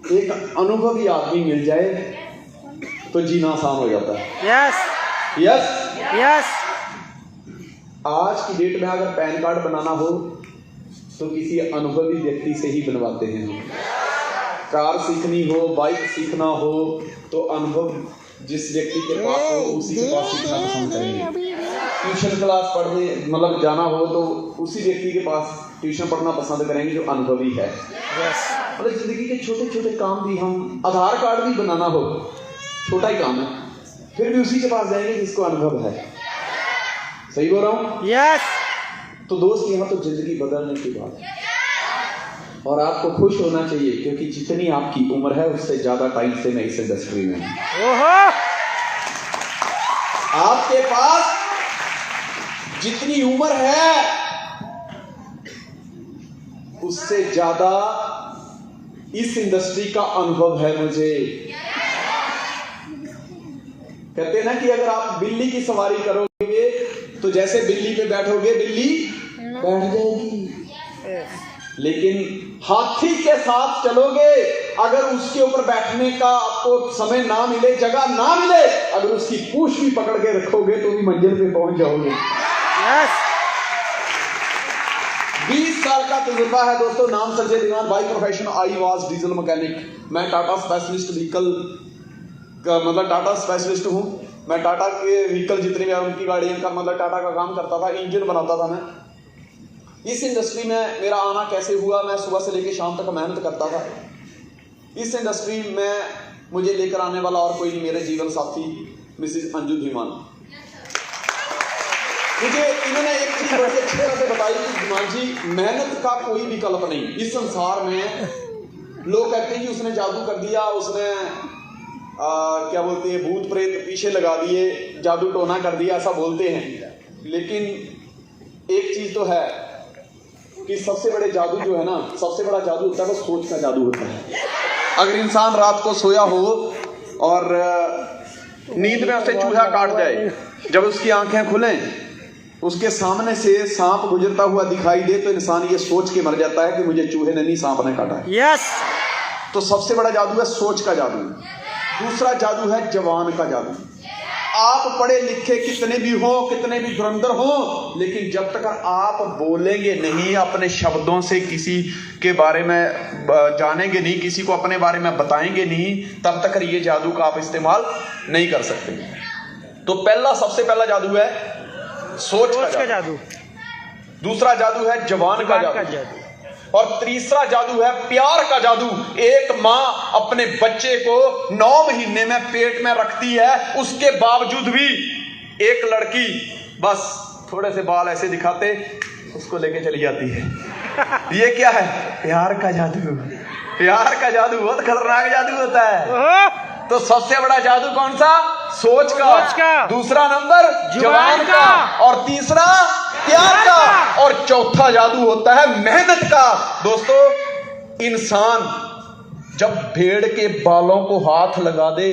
एक अनुभवी आदमी मिल जाए तो जीना आसान हो जाता है। Yes yes yes. आज की डेट में अगर पैन कार्ड बनाना हो तो किसी अनुभवी व्यक्ति से ही बनवाते हैं हम। कार सीखनी हो, बाइक सीखना हो तो अनुभव जिस व्यक्ति के पास हो उसी के पास सीखना पसंद करेंगे। ट्यूशन क्लास पढ़ने मतलब जाना हो तो उसी व्यक्ति के पास ट्यूशन पढ़ना पसंद करेंगे जो अनुभवी है। मतलब जिंदगी के छोटे छोटे काम भी, हम आधार कार्ड भी बनाना हो, छोटा ही काम है, फिर भी उसी के पास जाएंगे जिसको अनुभव है। सही बोल रहा हूँ? यस। तो दोस्त यहाँ तो जिंदगी बदलने की बात है और आपको खुश होना चाहिए क्योंकि जितनी आपकी उम्र है उससे ज्यादा टाइम से मैं इस इंडस्ट्री में हूं। ओहो। आपके पास जितनी उम्र है उससे ज्यादा इस इंडस्ट्री का अनुभव है मुझे। कहते हैं ना कि अगर आप बिल्ली की सवारी करोगे तो जैसे बिल्ली पे बैठोगे बिल्ली बैठ जाएगी, लेकिन हाथी के साथ चलोगे अगर उसके ऊपर बैठने का आपको समय ना मिले, जगह ना मिले, अगर उसकी पूंछ भी पकड़ के रखोगे तो भी मंजिल पे पहुंच जाओगे। यस। 20 साल का तजुर्बा है दोस्तों। नाम Sanjay Diwan, by profession I was diesel mechanic. मैं टाटा स्पेशलिस्ट व्हीकल का मतलब टाटा स्पेशलिस्ट हूँ। मैं टाटा के व्हीकल जितने भी उनकी गाड़ियों का मतलब टाटा का काम करता था, इंजन बनाता था मैं। इस इंडस्ट्री में मेरा आना कैसे हुआ, मैं सुबह से लेकर शाम तक मेहनत करता था। इस इंडस्ट्री में मुझे लेकर आने वाला और कोई नहीं, मेरे जीवन साथी मिसिज अंजू धीमान। मुझे इन्होंने एक चीज बड़ी अच्छी तरह से बताई कि धीमान जी, मेहनत का कोई विकल्प नहीं इस संसार में। लोग कहते हैं कि उसने जादू कर दिया, उसने क्या बोलते हैं भूत प्रेत पीछे लगा दिए, जादू टोना कर दिया, ऐसा बोलते हैं। लेकिन एक चीज तो है कि सबसे बड़े जादू जो है ना, सबसे बड़ा जादू होता है वो सोच का जादू होता है। अगर इंसान रात को सोया हो और नींद में उसे चूहा काट जाए, जब उसकी आंखें खुलें उसके सामने से सांप गुजरता हुआ दिखाई दे तो इंसान ये सोच के मर जाता है कि मुझे चूहे ने नहीं सांप ने काटा है। यस। तो सबसे बड़ा जादू है सोच का जादू। दूसरा जादू है जवान का जादू। आप पढ़े लिखे कितने भी हो, कितने भी धुरंधर हो, लेकिन जब तक आप बोलेंगे नहीं, अपने शब्दों से किसी के बारे में जानेंगे नहीं, किसी को अपने बारे में बताएंगे नहीं, तब तक ये जादू का आप इस्तेमाल नहीं कर सकते। तो सबसे पहला जादू है सोच का जादू। दूसरा जादू है जवान का जादू। और तीसरा जादू है प्यार का जादू। एक माँ अपने बच्चे को 9 महीने में पेट में रखती है, उसके बावजूद भी एक लड़की बस थोड़े से बाल ऐसे दिखाते उसको लेके चली जाती है। ये क्या है? प्यार का जादू। प्यार का जादू बहुत खतरनाक जादू होता है। तो सबसे बड़ा जादू कौन सा? सोच का। दूसरा नंबर जवान का। और तीसरा प्यार का। और चौथा जादू होता है मेहनत का। दोस्तों, इंसान जब भेड़ के बालों को हाथ लगा दे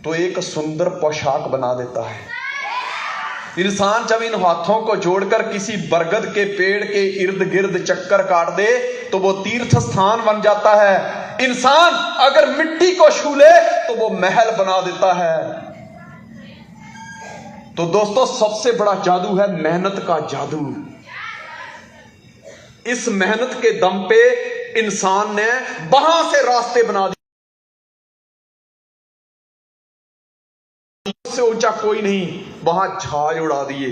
तो एक सुंदर पोशाक बना देता है। इंसान जब इन हाथों को जोड़कर किसी बरगद के पेड़ के इर्द गिर्द चक्कर काट दे तो वो तीर्थ स्थान बन जाता है। इंसान अगर मिट्टी को छू ले तो वो महल बना देता है। तो दोस्तों, सबसे बड़ा जादू है मेहनत का जादू। इस मेहनत के दम पे इंसान ने वहां से रास्ते बना दिए, उससे ऊंचा कोई नहीं, वहां जहाज उड़ा दिए।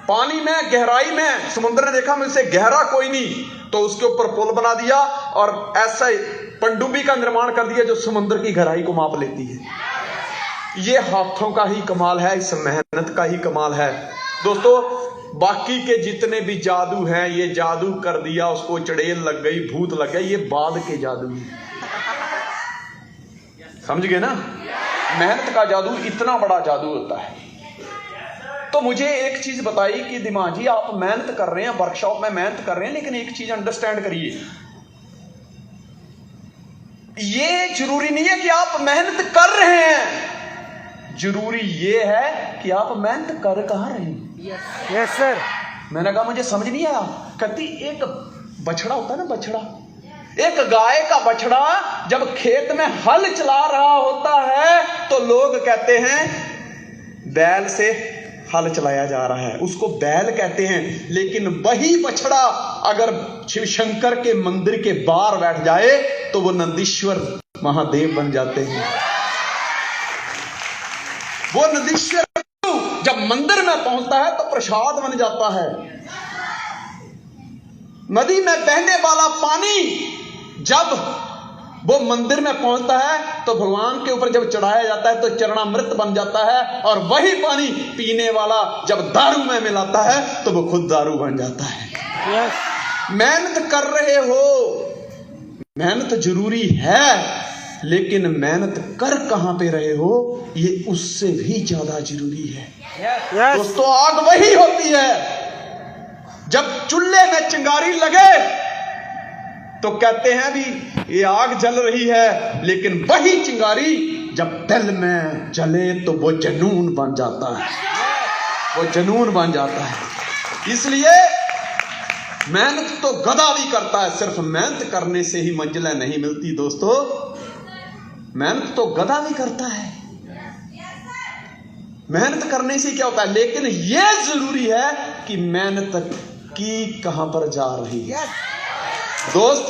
पानी में गहराई में समुद्र ने देखा मुझसे गहरा कोई नहीं, तो उसके ऊपर पुल बना दिया और ऐसा पनडुब्बी का निर्माण कर दिया जो समुद्र की गहराई को माप लेती है। ये हाथों का ही कमाल है, इस मेहनत का ही कमाल है। दोस्तों, बाकी के जितने भी जादू हैं, ये जादू कर दिया, उसको चड़ेल लग गई, भूत लग गया, ये बाद के जादू हैं। समझ गए ना? मेहनत का जादू इतना बड़ा जादू होता है। तो मुझे एक चीज बताई कि दिमाग जी, आप मेहनत कर रहे हैं, वर्कशॉप में मेहनत कर रहे हैं, लेकिन एक चीज अंडरस्टैंड करिए, ये जरूरी नहीं है कि आप मेहनत कर रहे हैं, जरूरी ये है कि आप मेहनत कर कहां रहे हैं। Yes sir. मैंने कहा मुझे समझ नहीं आया। कहती एक बछड़ा होता है ना, बछड़ा, एक गाय का बछड़ा जब खेत में हल चला रहा होता है तो लोग कहते हैं बैल से हल चलाया जा रहा है, उसको बैल कहते हैं। लेकिन वही बछड़ा अगर शिव शंकर के मंदिर के बाहर बैठ जाए तो वो नंदीश्वर महादेव बन जाते हैं। वो नंदीश्वर जब मंदिर में पहुंचता है तो प्रसाद बन जाता है। नदी में बहने वाला पानी जब वो मंदिर में पहुंचता है तो भगवान के ऊपर जब चढ़ाया जाता है तो चरणामृत बन जाता है। और वही पानी पीने वाला जब दारू में मिलाता है तो वो खुद दारू बन जाता है। मेहनत कर रहे हो, मेहनत जरूरी है, लेकिन मेहनत कर कहां पे रहे हो ये उससे भी ज्यादा जरूरी है। दोस्तों, आग वही होती है जब चूल्हे में चिंगारी लगे तो कहते हैं भी ये आग जल रही है, लेकिन वही चिंगारी जब दिल में जले तो वो जुनून बन जाता है, वो जुनून बन जाता है। इसलिए मेहनत तो गधा भी करता है, सिर्फ मेहनत करने से ही मंजिलें नहीं मिलती दोस्तों। मेहनत तो गधा भी करता है, मेहनत करने से क्या होता है, लेकिन यह जरूरी है कि मेहनत की कहां पर जा रही है। दोस्त,